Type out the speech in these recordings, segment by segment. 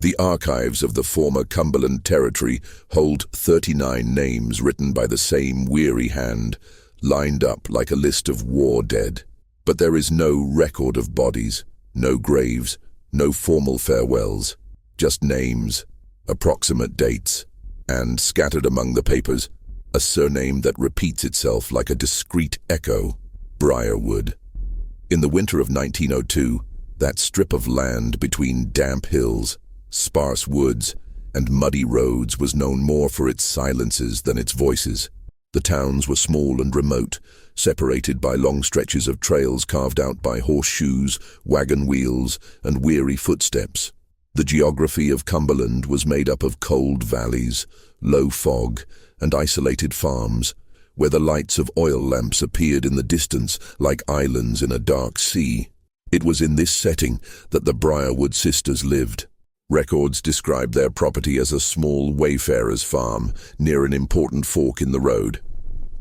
The archives of the former Cumberland territory hold 39 names written by the same weary hand, lined up like a list of war dead. But there is no record of bodies, no graves, no formal farewells, just names, approximate dates, and, scattered among the papers, a surname that repeats itself like a discreet echo: Briarwood. In the winter of 1902, that strip of land between damp hills, sparse woods, and muddy roads was known more for its silences than its voices. The towns were small and remote, separated by long stretches of trails carved out by horseshoes, wagon wheels, and weary footsteps. The geography of Cumberland was made up of cold valleys, low fog, and isolated farms, where the lights of oil lamps appeared in the distance like islands in a dark sea. It was in this setting that the Briarwood sisters lived. Records describe their property as a small wayfarer's farm near an important fork in the road.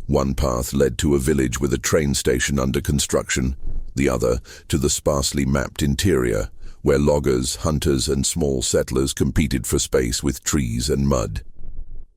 One path led to a village with a train station under construction, the other to the sparsely mapped interior, where loggers, hunters, and small settlers competed for space with trees and mud.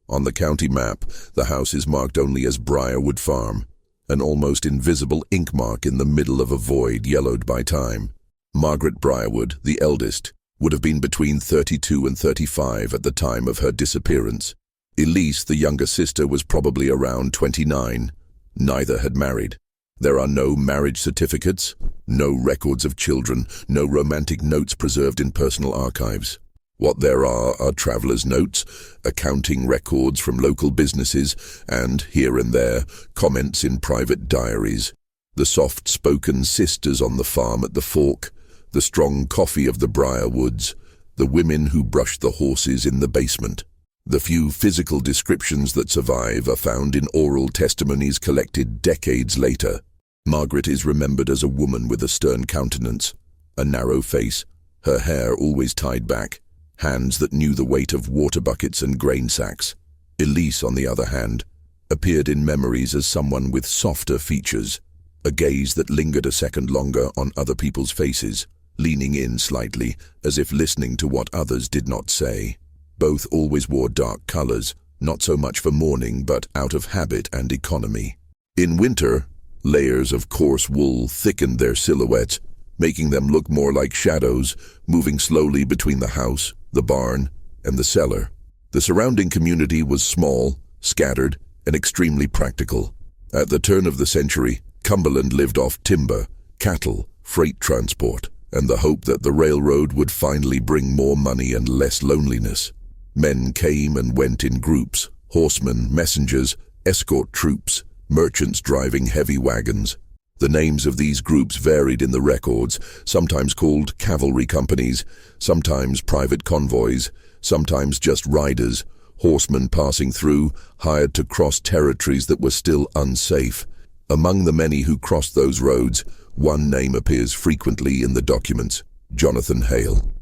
On the county map, the house is marked only as Briarwood Farm, an almost invisible ink mark in the middle of a void yellowed by time. Margaret Briarwood, the eldest, would have been between 32 and 35 at the time of her disappearance. Elise, the younger sister, was probably around 29. Neither had married. There are no marriage certificates, no records of children, no romantic notes preserved in personal archives. What there are travelers' notes, accounting records from local businesses, and, here and there, comments in private diaries. The soft-spoken sisters on the farm at the fork, the strong coffee of the Briarwoods, the women who brushed the horses in the basement. The few physical descriptions that survive are found in oral testimonies collected decades later. Margaret is remembered as a woman with a stern countenance, a narrow face, her hair always tied back, hands that knew the weight of water buckets and grain sacks. Elise, on the other hand, appeared in memories as someone with softer features, a gaze that lingered a second longer on other people's faces, leaning in slightly, as if listening to what others did not say. Both always wore dark colors, not so much for mourning but out of habit and economy. In winter, layers of coarse wool thickened their silhouettes, making them look more like shadows, moving slowly between the house, the barn, and the cellar. The surrounding community was small, scattered, and extremely practical. At the turn of the century, Cumberland lived off timber, cattle, freight transport, and the hope that the railroad would finally bring more money and less loneliness. Men came and went in groups: horsemen, messengers, escort troops, merchants driving heavy wagons. The names of these groups varied in the records, sometimes called cavalry companies, sometimes private convoys, sometimes just riders, horsemen passing through, hired to cross territories that were still unsafe. Among the many who crossed those roads, one name appears frequently in the documents: Jonathan Hale.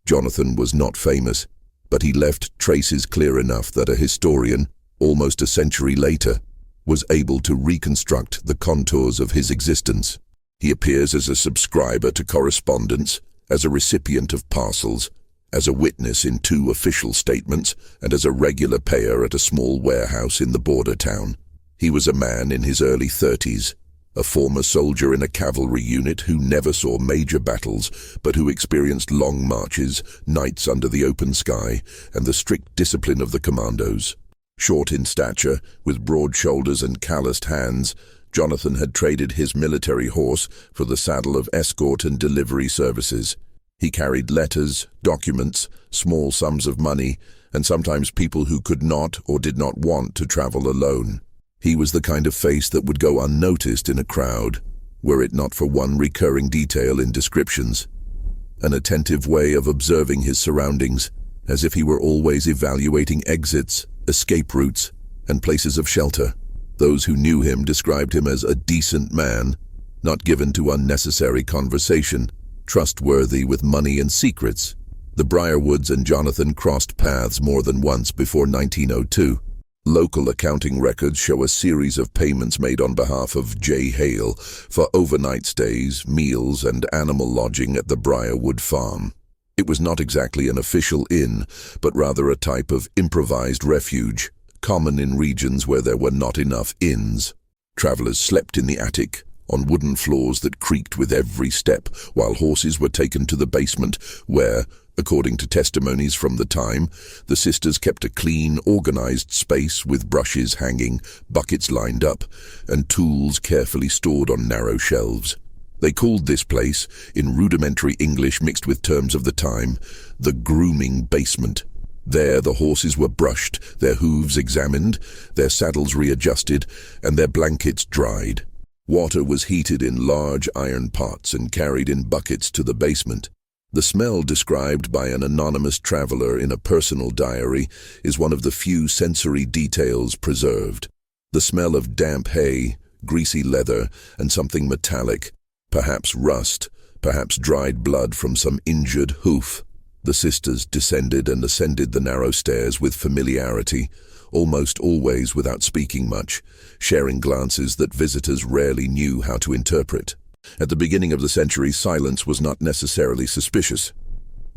Jonathan was not famous, but he left traces clear enough that a historian, almost a century later, was able to reconstruct the contours of his existence. He appears as a subscriber to correspondence, as a recipient of parcels, as a witness in 2 official statements, and as a regular payer at a small warehouse in the border town. He was a man in his early 30s, a former soldier in a cavalry unit who never saw major battles, but who experienced long marches, nights under the open sky, and the strict discipline of the commandos. Short in stature, with broad shoulders and calloused hands, Jonathan had traded his military horse for the saddle of escort and delivery services. He carried letters, documents, small sums of money, and sometimes people who could not or did not want to travel alone. He was the kind of face that would go unnoticed in a crowd, were it not for one recurring detail in descriptions: an attentive way of observing his surroundings, as if he were always evaluating exits, escape routes, and places of shelter. Those who knew him described him as a decent man, not given to unnecessary conversation, trustworthy with money and secrets. The Briarwoods and Jonathan crossed paths more than once before 1902. Local accounting records show a series of payments made on behalf of J. Hale for overnight stays, meals, and animal lodging at the Briarwood farm. It was not exactly an official inn, but rather a type of improvised refuge, common in regions where there were not enough inns. Travelers slept in the attic, on wooden floors that creaked with every step, while horses were taken to the basement, where, according to testimonies from the time, the sisters kept a clean, organized space with brushes hanging, buckets lined up, and tools carefully stored on narrow shelves. They called this place, in rudimentary English mixed with terms of the time, the grooming basement. There the horses were brushed, their hooves examined, their saddles readjusted, and their blankets dried. Water was heated in large iron pots and carried in buckets to the basement. The smell described by an anonymous traveler in a personal diary is one of the few sensory details preserved. The smell of damp hay, greasy leather, and something metallic, perhaps rust, perhaps dried blood from some injured hoof. The sisters descended and ascended the narrow stairs with familiarity, almost always without speaking much, sharing glances that visitors rarely knew how to interpret. At the beginning of the century, silence was not necessarily suspicious.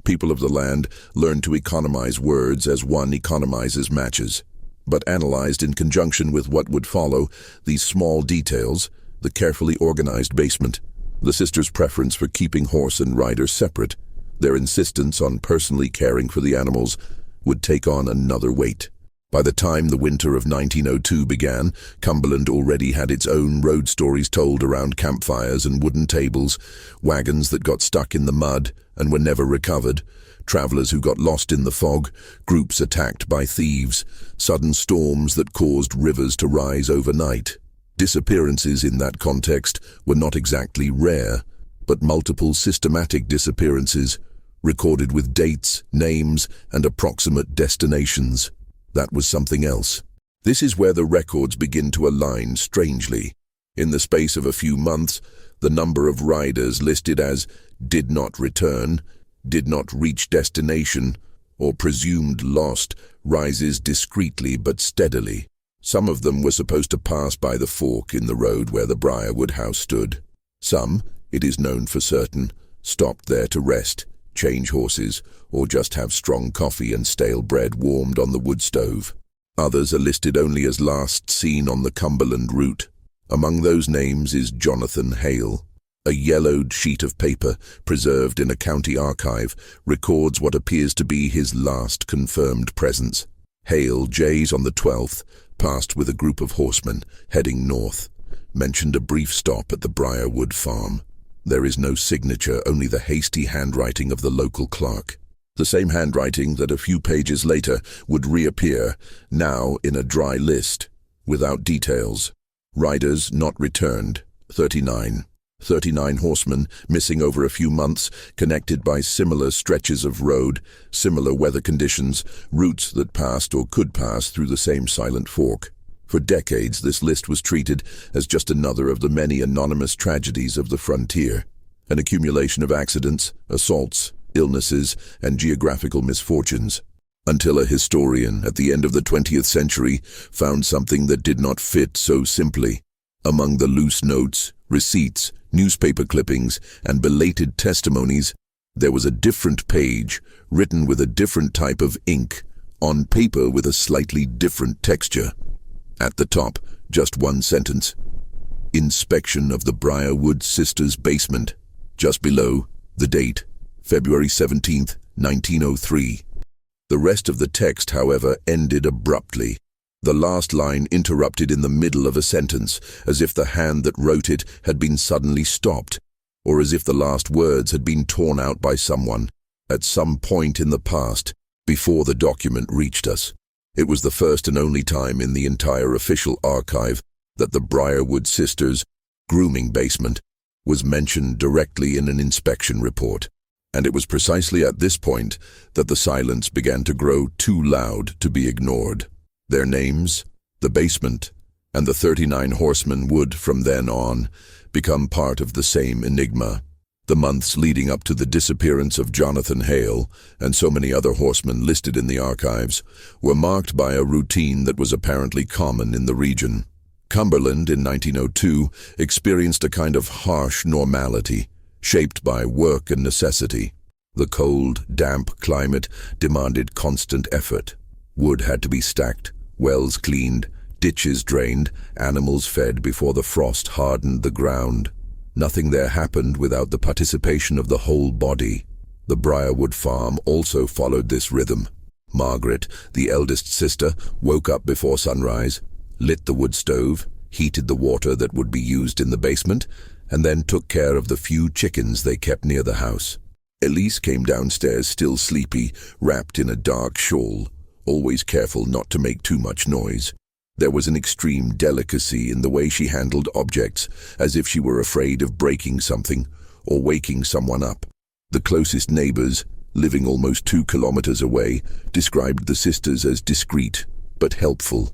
People of the land learned to economize words as one economizes matches. But analyzed in conjunction with what would follow, these small details, the carefully organized basement, the sisters' preference for keeping horse and rider separate, their insistence on personally caring for the animals, would take on another weight. By the time the winter of 1902 began, Cumberland already had its own road stories told around campfires and wooden tables, wagons that got stuck in the mud and were never recovered, travelers who got lost in the fog, groups attacked by thieves, sudden storms that caused rivers to rise overnight. Disappearances in that context were not exactly rare, but multiple systematic disappearances, recorded with dates, names, and approximate destinations. That was something else. This is where the records begin to align strangely. In the space of a few months, the number of riders listed as did not return, did not reach destination, or presumed lost rises discreetly but steadily. Some of them were supposed to pass by the fork in the road where the Briarwood house stood. Some, it is known for certain, stopped there to rest, change horses, or just have strong coffee and stale bread warmed on the wood stove. Others are listed only as last seen on the Cumberland route. Among those names is Jonathan Hale. A yellowed sheet of paper, preserved in a county archive, records what appears to be his last confirmed presence. Hale, Jays on the 12th, passed with a group of horsemen, heading north. Mentioned a brief stop at the Briarwood farm. There is no signature, only the hasty handwriting of the local clerk. The same handwriting that a few pages later would reappear, now in a dry list, without details. Riders not returned, 39. 39 horsemen, missing over a few months, connected by similar stretches of road, similar weather conditions, routes that passed or could pass through the same silent fork. For decades, this list was treated as just another of the many anonymous tragedies of the frontier, an accumulation of accidents, assaults, illnesses, and geographical misfortunes, until a historian at the end of the 20th century found something that did not fit so simply. Among the loose notes, receipts, newspaper clippings, and belated testimonies, there was a different page, written with a different type of ink, on paper with a slightly different texture. At the top, just one sentence. Inspection of the Briarwood sisters' basement. Just below, the date, February 17th, 1903. The rest of the text, however, ended abruptly. The last line interrupted in the middle of a sentence, as if the hand that wrote it had been suddenly stopped, or as if the last words had been torn out by someone, at some point in the past, before the document reached us. It was the first and only time in the entire official archive that the Briarwood sisters' grooming basement was mentioned directly in an inspection report. And it was precisely at this point that the silence began to grow too loud to be ignored. Their names, the basement, and the 39 horsemen would, from then on, become part of the same enigma. The months leading up to the disappearance of Jonathan Hale, and so many other horsemen listed in the archives, were marked by a routine that was apparently common in the region. Cumberland, in 1902, experienced a kind of harsh normality, shaped by work and necessity. The cold, damp climate demanded constant effort. Wood had to be stacked, wells cleaned, ditches drained, animals fed before the frost hardened the ground. Nothing there happened without the participation of the whole body. The Briarwood farm also followed this rhythm. Margaret, the eldest sister, woke up before sunrise, lit the wood stove, heated the water that would be used in the basement, and then took care of the few chickens they kept near the house. Elise came downstairs still sleepy, wrapped in a dark shawl, always careful not to make too much noise. There was an extreme delicacy in the way she handled objects, as if she were afraid of breaking something or waking someone up. The closest neighbors, living almost 2 kilometers away, described the sisters as discreet but helpful.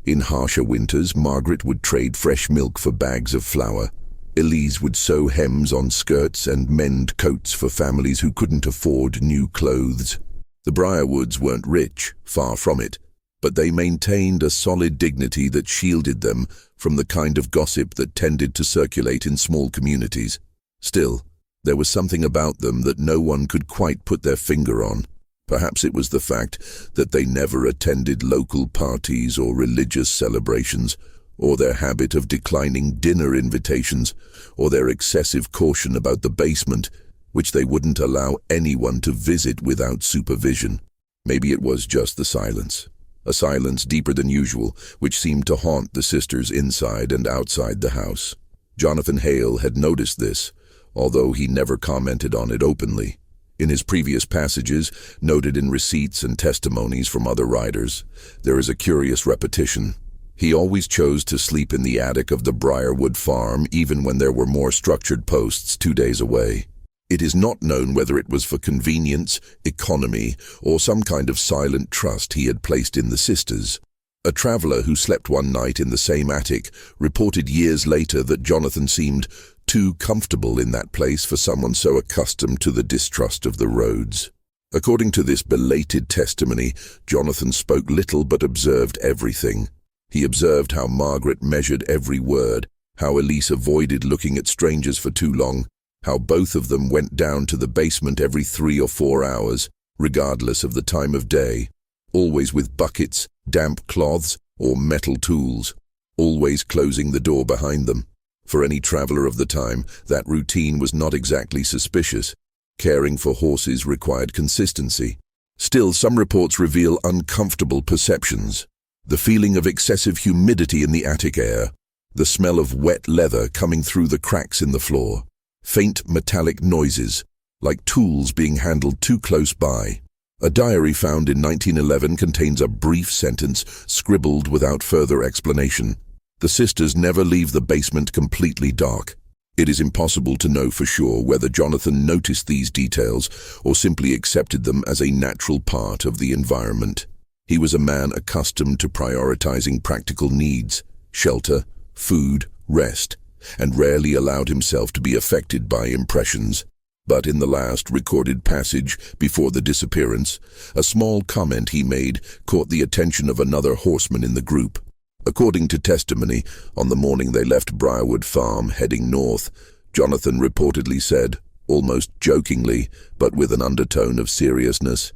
In harsher winters, Margaret would trade fresh milk for bags of flour. Elise would sew hems on skirts and mend coats for families who couldn't afford new clothes. The Briarwoods weren't rich, far from it, but they maintained a solid dignity that shielded them from the kind of gossip that tended to circulate in small communities. Still, there was something about them that no one could quite put their finger on. Perhaps it was the fact that they never attended local parties or religious celebrations, or their habit of declining dinner invitations, or their excessive caution about the basement, which they wouldn't allow anyone to visit without supervision. Maybe it was just the silence. A silence deeper than usual, which seemed to haunt the sisters inside and outside the house. Jonathan Hale had noticed this, although he never commented on it openly. In his previous passages, noted in receipts and testimonies from other riders, there is a curious repetition. He always chose to sleep in the attic of the Briarwood farm even when there were more structured posts 2 days away. It is not known whether it was for convenience, economy, or some kind of silent trust he had placed in the sisters. A traveler who slept one night in the same attic reported years later that Jonathan seemed too comfortable in that place for someone so accustomed to the distrust of the roads. According to this belated testimony, Jonathan spoke little but observed everything. He observed how Margaret measured every word, how Elise avoided looking at strangers for too long, how both of them went down to the basement every 3 or 4 hours, regardless of the time of day, always with buckets, damp cloths, or metal tools, always closing the door behind them. For any traveler of the time, that routine was not exactly suspicious. Caring for horses required consistency. Still, some reports reveal uncomfortable perceptions. The feeling of excessive humidity in the attic air, the smell of wet leather coming through the cracks in the floor, faint metallic noises, like tools being handled too close by. A diary found in 1911 contains a brief sentence scribbled without further explanation. The sisters never leave the basement completely dark. It is impossible to know for sure whether Jonathan noticed these details or simply accepted them as a natural part of the environment. He was a man accustomed to prioritizing practical needs, shelter, food, rest, and rarely allowed himself to be affected by impressions. But in the last recorded passage before the disappearance, a small comment he made caught the attention of another horseman in the group. According to testimony, on the morning they left Briarwood Farm heading north, Jonathan reportedly said, almost jokingly, but with an undertone of seriousness,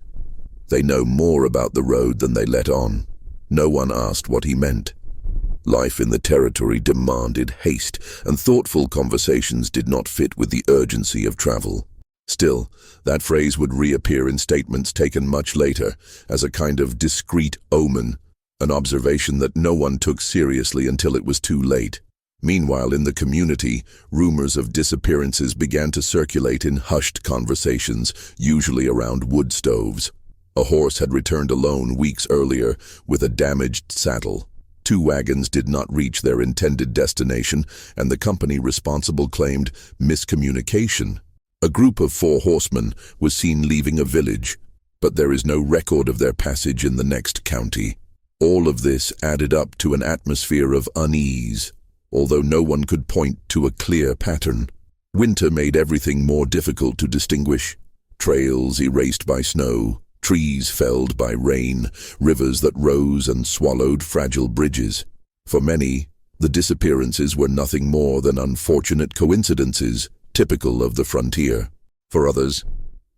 "They know more about the road than they let on." No one asked what he meant. Life in the territory demanded haste, and thoughtful conversations did not fit with the urgency of travel. Still, that phrase would reappear in statements taken much later as a kind of discreet omen, an observation that no one took seriously until it was too late. Meanwhile, in the community, rumors of disappearances began to circulate in hushed conversations, usually around wood stoves. A horse had returned alone weeks earlier with a damaged saddle. 2 wagons did not reach their intended destination, and the company responsible claimed miscommunication. A group of 4 horsemen was seen leaving a village, but there is no record of their passage in the next county. All of this added up to an atmosphere of unease, although no one could point to a clear pattern. Winter made everything more difficult to distinguish. Trails erased by snow, trees felled by rain, rivers that rose and swallowed fragile bridges. For many, the disappearances were nothing more than unfortunate coincidences, typical of the frontier. For others,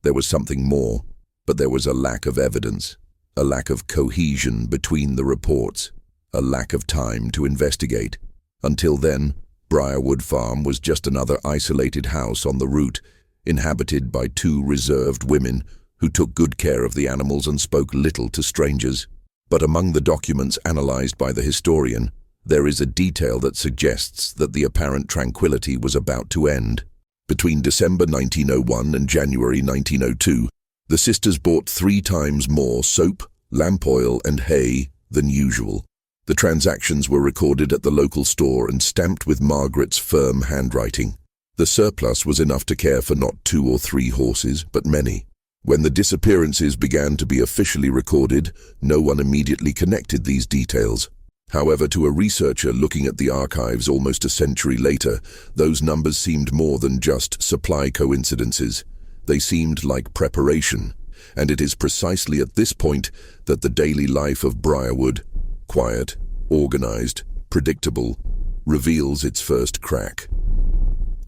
there was something more, but there was a lack of evidence, a lack of cohesion between the reports, a lack of time to investigate. Until then, Briarwood Farm was just another isolated house on the route, inhabited by two reserved women who took good care of the animals and spoke little to strangers. But among the documents analyzed by the historian, there is a detail that suggests that the apparent tranquility was about to end. Between December 1901 and January 1902, the sisters bought 3 times more soap, lamp oil, and hay than usual. The transactions were recorded at the local store and stamped with Margaret's firm handwriting. The surplus was enough to care for not 2 or 3 horses, but many. When the disappearances began to be officially recorded, no one immediately connected these details. However, to a researcher looking at the archives almost a century later, those numbers seemed more than just supply coincidences. They seemed like preparation, and it is precisely at this point that the daily life of Briarwood, quiet, organized, predictable, reveals its first crack.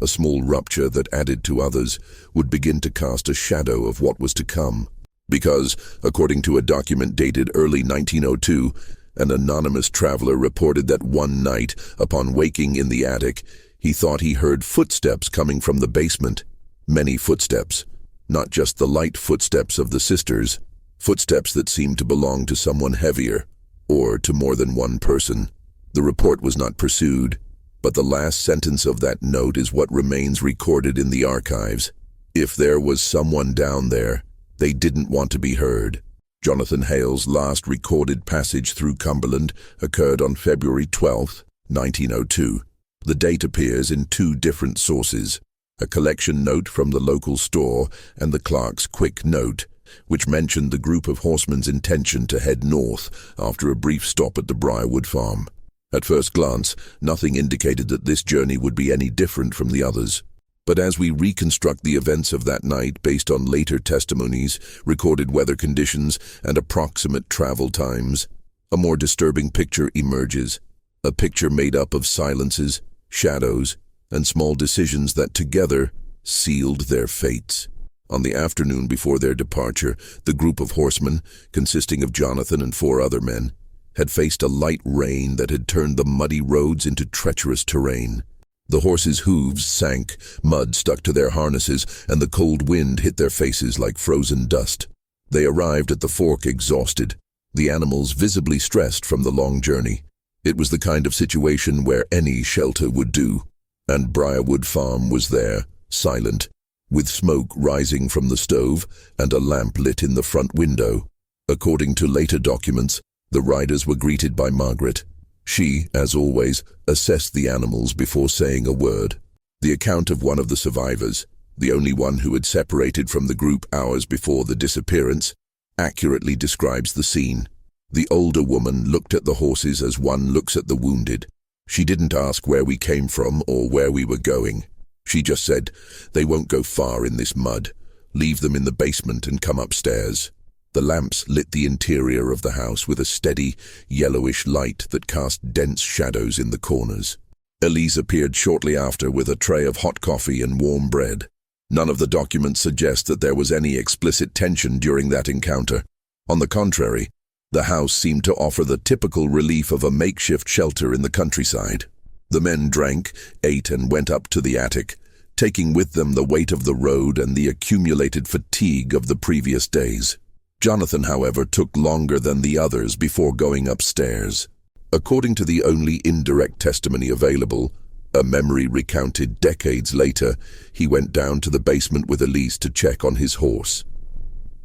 A small rupture that added to others would begin to cast a shadow of what was to come. Because, according to a document dated early 1902, an anonymous traveler reported that one night, upon waking in the attic, he thought he heard footsteps coming from the basement. Many footsteps, not just the light footsteps of the sisters, footsteps that seemed to belong to someone heavier, or to more than one person. The report was not pursued, but the last sentence of that note is what remains recorded in the archives. If there was someone down there, they didn't want to be heard. Jonathan Hale's last recorded passage through Cumberland occurred on February 12, 1902. The date appears in 2 different sources, a collection note from the local store and the clerk's quick note, which mentioned the group of horsemen's intention to head north after a brief stop at the Briarwood farm. At first glance, nothing indicated that this journey would be any different from the others. But as we reconstruct the events of that night based on later testimonies, recorded weather conditions, and approximate travel times, a more disturbing picture emerges. A picture made up of silences, shadows, and small decisions that together sealed their fates. On the afternoon before their departure, the group of horsemen, consisting of Jonathan and 4 other men, had faced a light rain that had turned the muddy roads into treacherous terrain. The horses' hooves sank, mud stuck to their harnesses, and the cold wind hit their faces like frozen dust. They arrived at the fork exhausted, the animals visibly stressed from the long journey. It was the kind of situation where any shelter would do. And Briarwood Farm was there, silent, with smoke rising from the stove and a lamp lit in the front window. According to later documents, the riders were greeted by Margaret. She, as always, assessed the animals before saying a word. The account of one of the survivors, the only one who had separated from the group hours before the disappearance, accurately describes the scene. The older woman looked at the horses as one looks at the wounded. She didn't ask where we came from or where we were going. She just said, "They won't go far in this mud. Leave them in the basement and come upstairs." The lamps lit the interior of the house with a steady, yellowish light that cast dense shadows in the corners. Elise appeared shortly after with a tray of hot coffee and warm bread. None of the documents suggest that there was any explicit tension during that encounter. On the contrary, the house seemed to offer the typical relief of a makeshift shelter in the countryside. The men drank, ate, and went up to the attic, taking with them the weight of the road and the accumulated fatigue of the previous days. Jonathan, however, took longer than the others before going upstairs. According to the only indirect testimony available, a memory recounted decades later, he went down to the basement with Elise to check on his horse.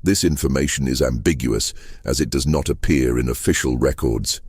This information is ambiguous, as it does not appear in official records.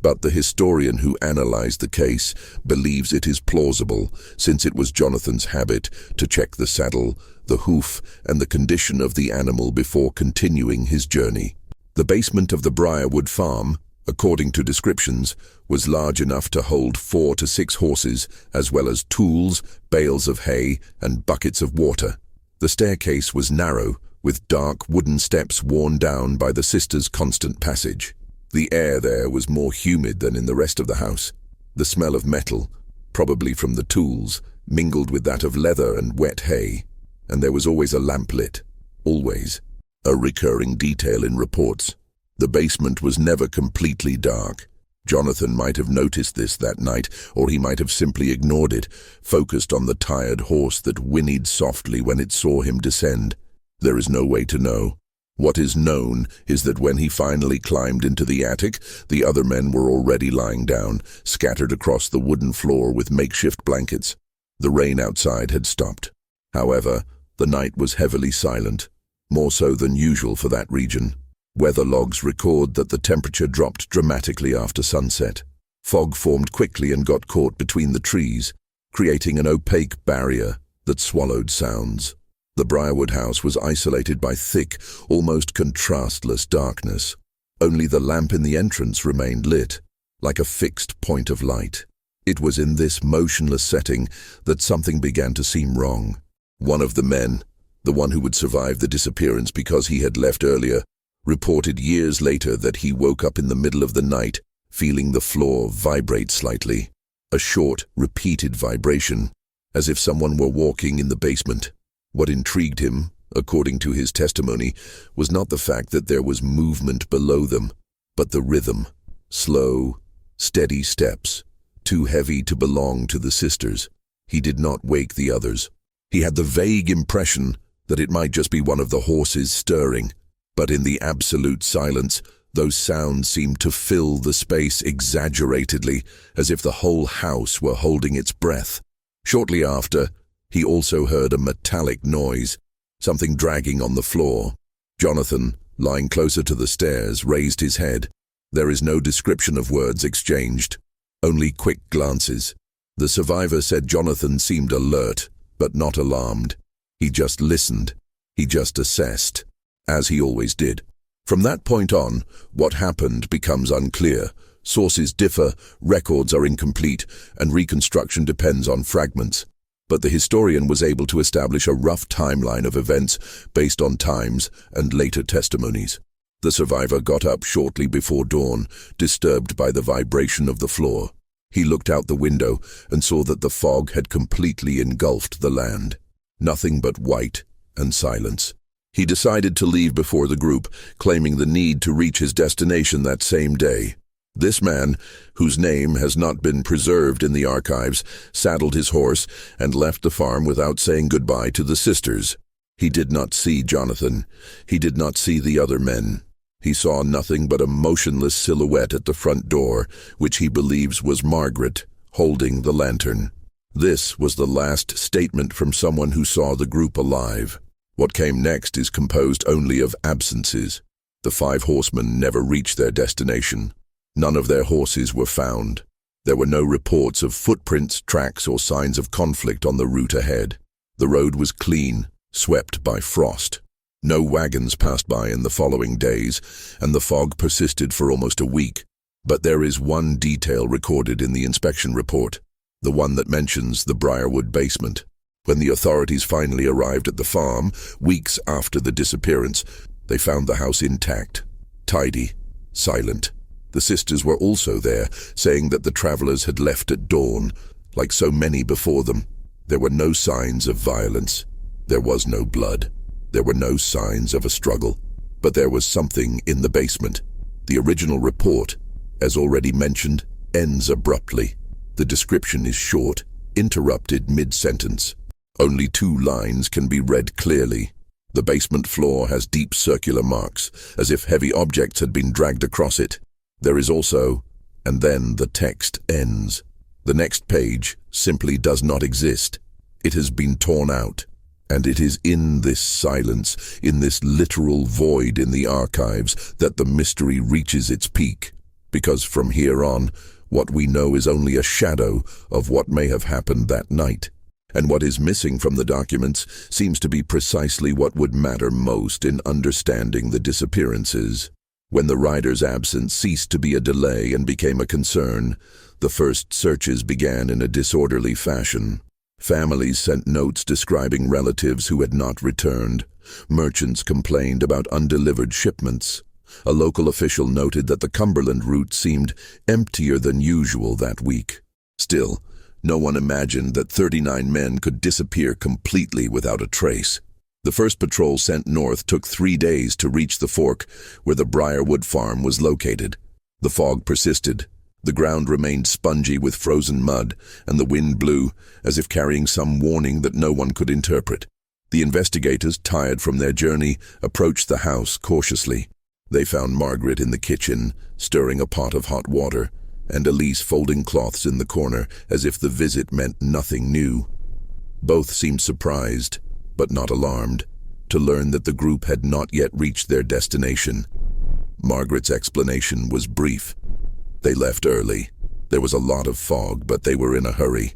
But the historian who analyzed the case believes it is plausible, since it was Jonathan's habit to check the saddle, the hoof, and the condition of the animal before continuing his journey. The basement of the Briarwood farm, according to descriptions, was large enough to hold 4 to 6 horses, as well as tools, bales of hay, and buckets of water. The staircase was narrow, with dark wooden steps worn down by the sisters' constant passage. The air there was more humid than in the rest of the house. The smell of metal, probably from the tools, mingled with that of leather and wet hay. and there was always a lamp lit. Always. A recurring detail in reports. The basement was never completely dark. Jonathan might have noticed this that night, or he might have simply ignored it, focused on the tired horse that whinnied softly when it saw him descend. There is no way to know. What is known is that when he finally climbed into the attic, the other men were already lying down, scattered across the wooden floor with makeshift blankets. The rain outside had stopped. However, the night was heavily silent, more so than usual for that region. Weather logs record that the temperature dropped dramatically after sunset. Fog formed quickly and got caught between the trees, creating an opaque barrier that swallowed sounds. The Briarwood house was isolated by thick, almost contrastless darkness. Only the lamp in the entrance remained lit, like a fixed point of light. It was in this motionless setting that something began to seem wrong. One of the men, the one who would survive the disappearance because he had left earlier, reported years later that he woke up in the middle of the night, feeling the floor vibrate slightly. A short, repeated vibration, as if someone were walking in the basement. What intrigued him, according to his testimony, was not the fact that there was movement below them, but the rhythm. Slow, steady steps, too heavy to belong to the sisters. He did not wake the others. He had the vague impression that it might just be one of the horses stirring. But in the absolute silence, those sounds seemed to fill the space exaggeratedly, as if the whole house were holding its breath. Shortly after, he also heard a metallic noise, something dragging on the floor. Jonathan, lying closer to the stairs, raised his head. There is no description of words exchanged, only quick glances. The survivor said Jonathan seemed alert, but not alarmed. He just listened. He just assessed. As he always did. From that point on, what happened becomes unclear. Sources differ, records are incomplete, and reconstruction depends on fragments. But the historian was able to establish a rough timeline of events based on times and later testimonies. The survivor got up shortly before dawn, disturbed by the vibration of the floor. He looked out the window and saw that the fog had completely engulfed the land. Nothing but white and silence. He decided to leave before the group, claiming the need to reach his destination that same day. This man, whose name has not been preserved in the archives, saddled his horse and left the farm without saying goodbye to the sisters. He did not see Jonathan. He did not see the other men. He saw nothing but a motionless silhouette at the front door, which he believes was Margaret, holding the lantern. This was the last statement from someone who saw the group alive. What came next is composed only of absences. The 5 horsemen never reached their destination. None of their horses were found. There were no reports of footprints, tracks, or signs of conflict on the route ahead. The road was clean, swept by frost. No wagons passed by in the following days, and the fog persisted for almost a week. But there is one detail recorded in the inspection report, the one that mentions the Briarwood basement. When the authorities finally arrived at the farm, weeks after the disappearance, they found the house intact, tidy, silent. The sisters were also there, saying that the travelers had left at dawn, like so many before them. There were no signs of violence. There was no blood. There were no signs of a struggle. But there was something in the basement. The original report, as already mentioned, ends abruptly. The description is short, interrupted mid-sentence. Only 2 lines can be read clearly. The basement floor has deep circular marks, as if heavy objects had been dragged across it. There is also, and then the text ends. The next page simply does not exist. It has been torn out, and it is in this silence, in this literal void in the archives, that the mystery reaches its peak. Because from here on, what we know is only a shadow of what may have happened that night. And what is missing from the documents seems to be precisely what would matter most in understanding the disappearances. When the rider's absence ceased to be a delay and became a concern, the first searches began in a disorderly fashion. Families sent notes describing relatives who had not returned. Merchants complained about undelivered shipments. A local official noted that the Cumberland route seemed emptier than usual that week. Still, No one imagined that 39 men could disappear completely without a trace. The first patrol sent north took 3 days to reach the fork where the Briarwood farm was located. The fog persisted. The ground remained spongy with frozen mud, and the wind blew, as if carrying some warning that no one could interpret. The investigators, tired from their journey, approached the house cautiously. They found Margaret in the kitchen, stirring a pot of hot water, and Elise folding cloths in the corner, as if the visit meant nothing new. Both seemed surprised, but not alarmed, to learn that the group had not yet reached their destination. Margaret's explanation was brief. They left early. There was a lot of fog, but they were in a hurry.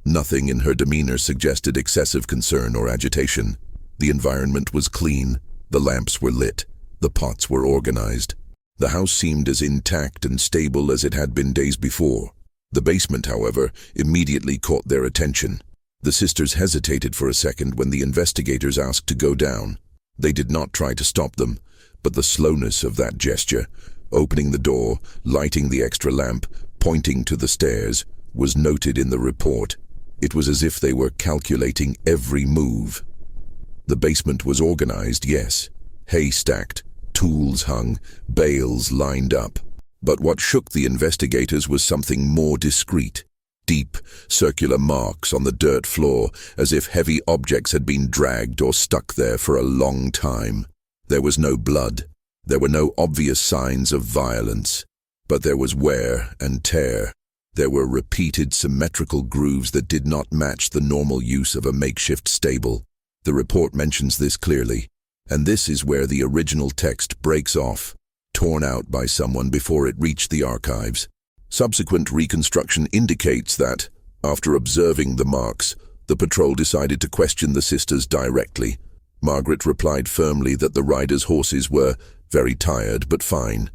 Nothing in her demeanor suggested excessive concern or agitation. The environment was clean, the lamps were lit, the pots were organized. The house seemed as intact and stable as it had been days before. The basement, however, immediately caught their attention. The sisters hesitated for a second when the investigators asked to go down. They did not try to stop them, but the slowness of that gesture, opening the door, lighting the extra lamp, pointing to the stairs, was noted in the report. It was as if they were calculating every move. The basement was organized, yes. Hay stacked, tools hung, bales lined up. But what shook the investigators was something more discreet. Deep, circular marks on the dirt floor, as if heavy objects had been dragged or stuck there for a long time. There was no blood. There were no obvious signs of violence. But there was wear and tear. There were repeated symmetrical grooves that did not match the normal use of a makeshift stable. The report mentions this clearly, and this is where the original text breaks off, torn out by someone before it reached the archives. Subsequent reconstruction indicates that, after observing the marks, the patrol decided to question the sisters directly. Margaret replied firmly that the riders' horses were very tired but fine.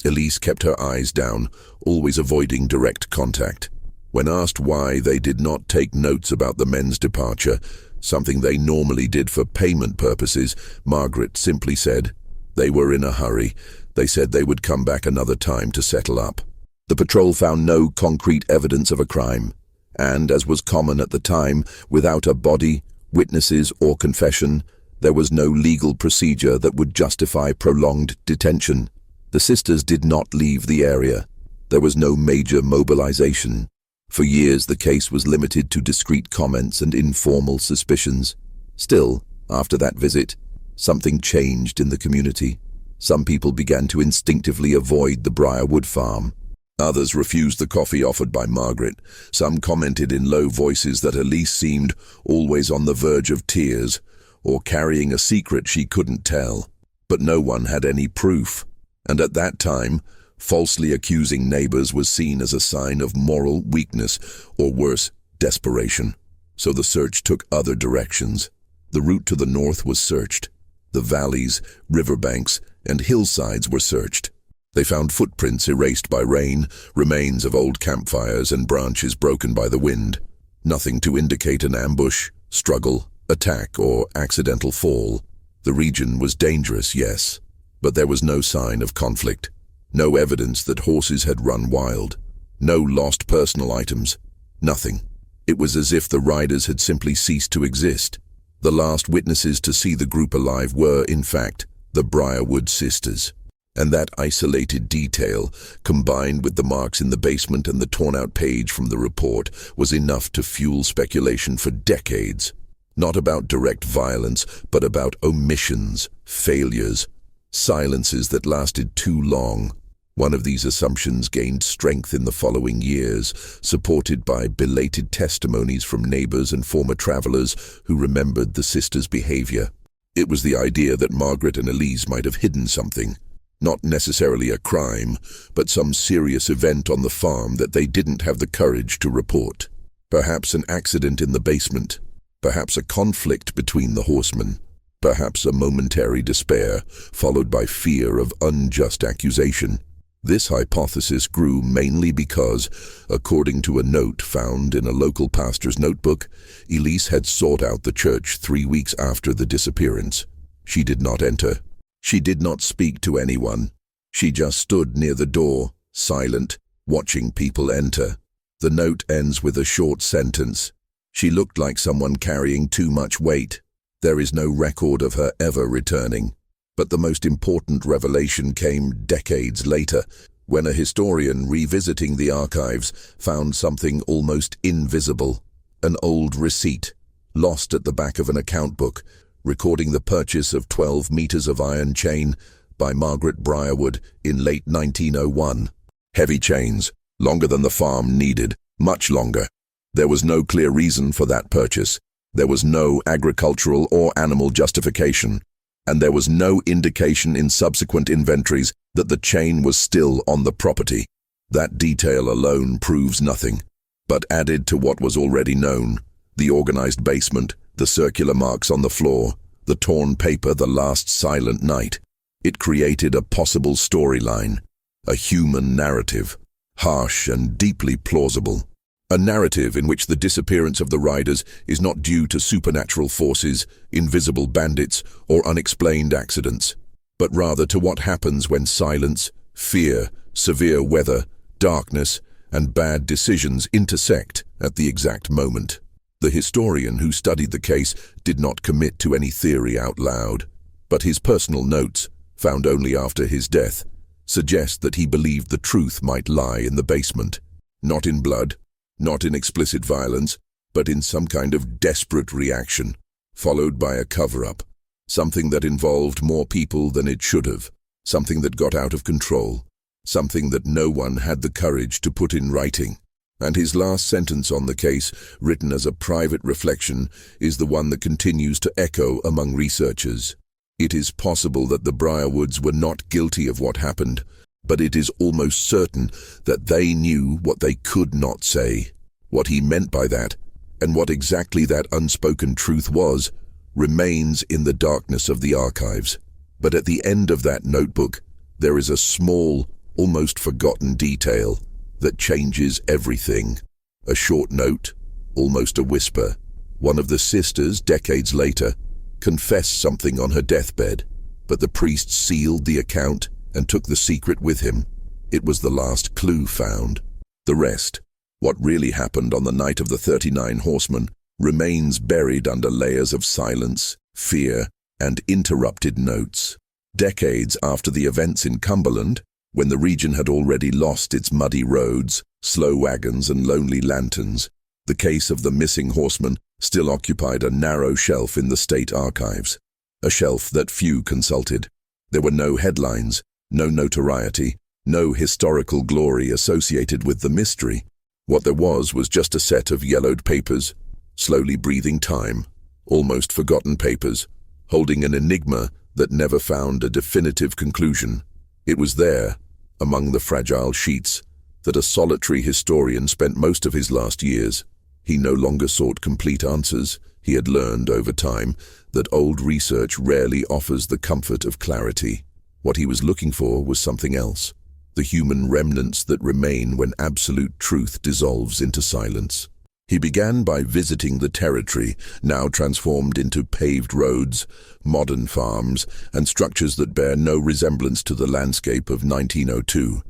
Elise kept her eyes down, always avoiding direct contact. When asked why they did not take notes about the men's departure, something they normally did for payment purposes, Margaret simply said, "They were in a hurry. They said they would come back another time to settle up." The patrol found no concrete evidence of a crime, and, as was common at the time, without a body, witnesses, or confession, there was no legal procedure that would justify prolonged detention. The sisters did not leave the area. There was no major mobilization. For years, the case was limited to discreet comments and informal suspicions. Still, after that visit, something changed in the community. Some people began to instinctively avoid the Briarwood farm. Others refused the coffee offered by Margaret. Some commented in low voices that Elise seemed always on the verge of tears, or carrying a secret she couldn't tell. But no one had any proof. And at that time, falsely accusing neighbors was seen as a sign of moral weakness, or worse, desperation. So the search took other directions. The route to the north was searched. The valleys, riverbanks, and hillsides were searched. They found footprints erased by rain, remains of old campfires, and branches broken by the wind. Nothing to indicate an ambush, struggle, attack, or accidental fall. The region was dangerous, yes, but there was no sign of conflict. No evidence that horses had run wild. No lost personal items. Nothing. It was as if the riders had simply ceased to exist. The last witnesses to see the group alive were, in fact, the Briarwood sisters. And that isolated detail, combined with the marks in the basement and the torn-out page from the report, was enough to fuel speculation for decades. Not about direct violence, but about omissions, failures, silences that lasted too long. One of these assumptions gained strength in the following years, supported by belated testimonies from neighbors and former travelers who remembered the sisters' behavior. It was the idea that Margaret and Elise might have hidden something. Not necessarily a crime, but some serious event on the farm that they didn't have the courage to report. Perhaps an accident in the basement. Perhaps a conflict between the horsemen. Perhaps a momentary despair, followed by fear of unjust accusation. This hypothesis grew mainly because, according to a note found in a local pastor's notebook, Elise had sought out the church 3 weeks after the disappearance. She did not enter. She did not speak to anyone. She just stood near the door, silent, watching people enter. The note ends with a short sentence. She looked like someone carrying too much weight. There is no record of her ever returning. But the most important revelation came decades later, when a historian revisiting the archives found something almost invisible. An old receipt, lost at the back of an account book, recording the purchase of 12 meters of iron chain by Margaret Briarwood in late 1901. Heavy chains, longer than the farm needed, much longer. There was no clear reason for that purchase. There was no agricultural or animal justification. And there was no indication in subsequent inventories that the chain was still on the property. That detail alone proves nothing. But added to what was already known, the organized basement, the circular marks on the floor, the torn paper, the last silent night, it created a possible storyline, a human narrative, harsh and deeply plausible. A narrative in which the disappearance of the riders is not due to supernatural forces, invisible bandits, or unexplained accidents, but rather to what happens when silence, fear, severe weather, darkness, and bad decisions intersect at the exact moment. The historian who studied the case did not commit to any theory out loud, but his personal notes, found only after his death, suggest that he believed the truth might lie in the basement, not in blood, not in explicit violence, but in some kind of desperate reaction, followed by a cover-up, something that involved more people than it should have, something that got out of control, something that no one had the courage to put in writing. And his last sentence on the case, written as a private reflection, is the one that continues to echo among researchers. It is possible that the Briarwoods were not guilty of what happened, but it is almost certain that they knew what they could not say. What he meant by that, and what exactly that unspoken truth was, remains in the darkness of the archives. But at the end of that notebook, there is a small, almost forgotten detail that changes everything. A short note, almost a whisper. One of the sisters, decades later, confessed something on her deathbed, but the priest sealed the account and took the secret with him. It was the last clue found. The rest, what really happened on the night of the 39 horsemen, remains buried under layers of silence, fear, and interrupted notes. Decades after the events in Cumberland, when the region had already lost its muddy roads, slow wagons, and lonely lanterns, the case of the missing horsemen still occupied a narrow shelf in the state archives, a shelf that few consulted. There were no headlines, no notoriety, no historical glory associated with the mystery. What there was just a set of yellowed papers, slowly breathing time, almost forgotten papers, holding an enigma that never found a definitive conclusion. It was there, among the fragile sheets, that a solitary historian spent most of his last years. He no longer sought complete answers. He had learned over time that old research rarely offers the comfort of clarity. What he was looking for was something else, the human remnants that remain when absolute truth dissolves into silence. He began by visiting the territory, now transformed into paved roads, modern farms, and structures that bear no resemblance to the landscape of 1902.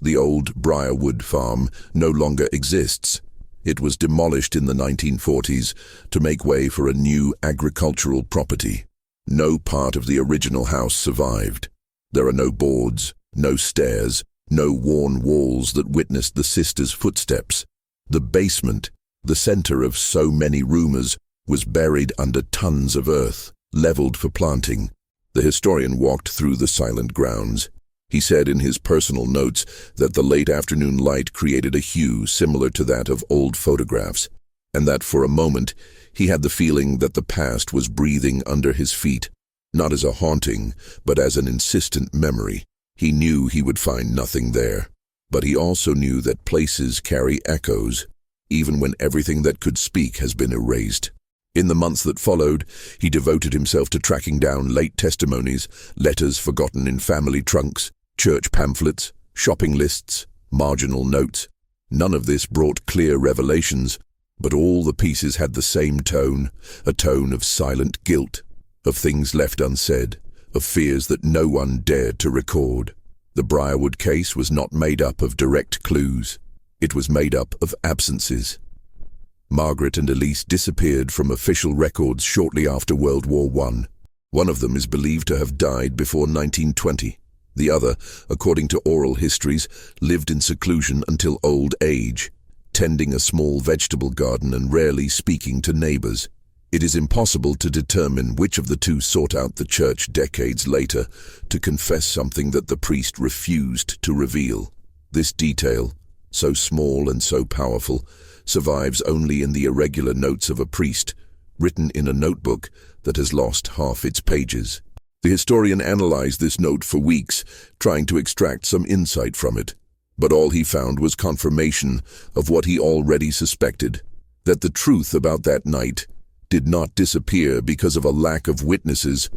The old Briarwood farm no longer exists. It was demolished in the 1940s to make way for a new agricultural property. No part of the original house survived. There are no boards, no stairs, no worn walls that witnessed the sisters' footsteps. The basement, the center of so many rumors, was buried under tons of earth, leveled for planting. The historian walked through the silent grounds. He said in his personal notes that the late afternoon light created a hue similar to that of old photographs, and that for a moment he had the feeling that the past was breathing under his feet, not as a haunting, but as an insistent memory. He knew he would find nothing there, but he also knew that places carry echoes, even when everything that could speak has been erased. In the months that followed, he devoted himself to tracking down late testimonies, letters forgotten in family trunks, church pamphlets, shopping lists, marginal notes. None of this brought clear revelations, but all the pieces had the same tone, a tone of silent guilt, of things left unsaid, of fears that no one dared to record. The Briarwood case was not made up of direct clues. It was made up of absences. Margaret and Elise disappeared from official records shortly after World War I. One of them is believed to have died before 1920. The other, according to oral histories, lived in seclusion until old age, tending a small vegetable garden and rarely speaking to neighbors. It is impossible to determine which of the two sought out the church decades later to confess something that the priest refused to reveal. This detail, so small and so powerful, survives only in the irregular notes of a priest, written in a notebook that has lost half its pages. The historian analyzed this note for weeks, trying to extract some insight from it. But all he found was confirmation of what he already suspected, that the truth about that night did not disappear because of a lack of witnesses,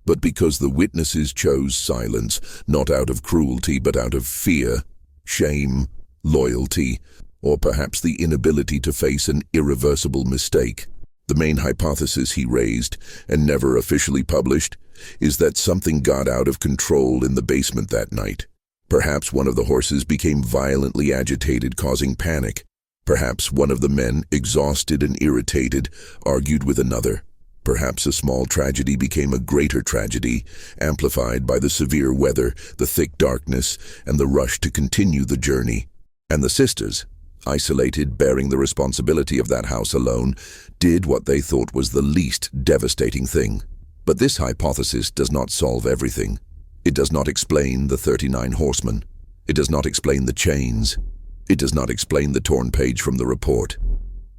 but because the witnesses chose silence, not out of cruelty but out of fear, shame, loyalty, or perhaps the inability to face an irreversible mistake. The main hypothesis he raised, and never officially published, is that something got out of control in the basement that night. Perhaps one of the horses became violently agitated, causing panic. Perhaps one of the men, exhausted and irritated, argued with another. Perhaps a small tragedy became a greater tragedy, amplified by the severe weather, the thick darkness, and the rush to continue the journey. And the sisters, isolated, bearing the responsibility of that house alone, did what they thought was the least devastating thing. But this hypothesis does not solve everything. It does not explain the 39 horsemen. It does not explain the chains. It does not explain the torn page from the report.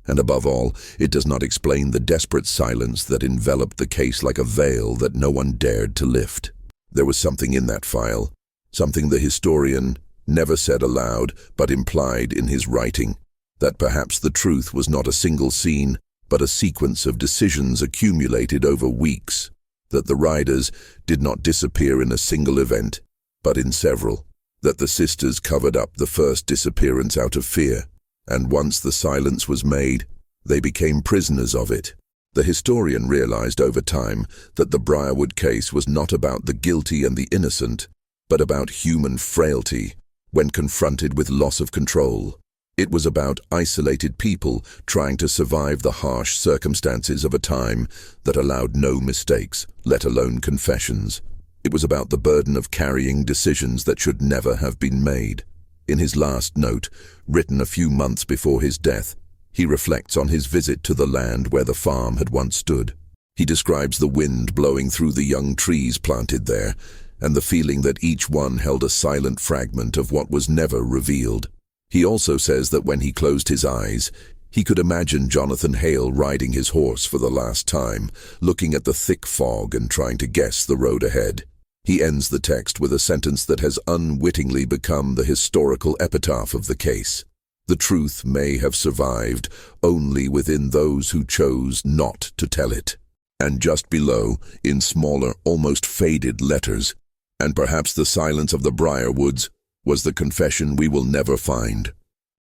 And above all, it does not explain the desperate silence that enveloped the case like a veil that no one dared to lift. There was something in that file, something the historian never said aloud but implied in his writing, that perhaps the truth was not a single scene, but a sequence of decisions accumulated over weeks, that the riders did not disappear in a single event, but in several, that the sisters covered up the first disappearance out of fear, and once the silence was made, they became prisoners of it. The historian realized over time that the Briarwood case was not about the guilty and the innocent, but about human frailty when confronted with loss of control. It was about isolated people trying to survive the harsh circumstances of a time that allowed no mistakes, let alone confessions. It was about the burden of carrying decisions that should never have been made. In his last note, written a few months before his death, he reflects on his visit to the land where the farm had once stood. He describes the wind blowing through the young trees planted there, and the feeling that each one held a silent fragment of what was never revealed. He also says that when he closed his eyes, he could imagine Jonathan Hale riding his horse for the last time, looking at the thick fog and trying to guess the road ahead. He ends the text with a sentence that has unwittingly become the historical epitaph of the case. The truth may have survived only within those who chose not to tell it. And just below, in smaller, almost faded letters, and perhaps the silence of the Briarwoods, was the confession we will never find.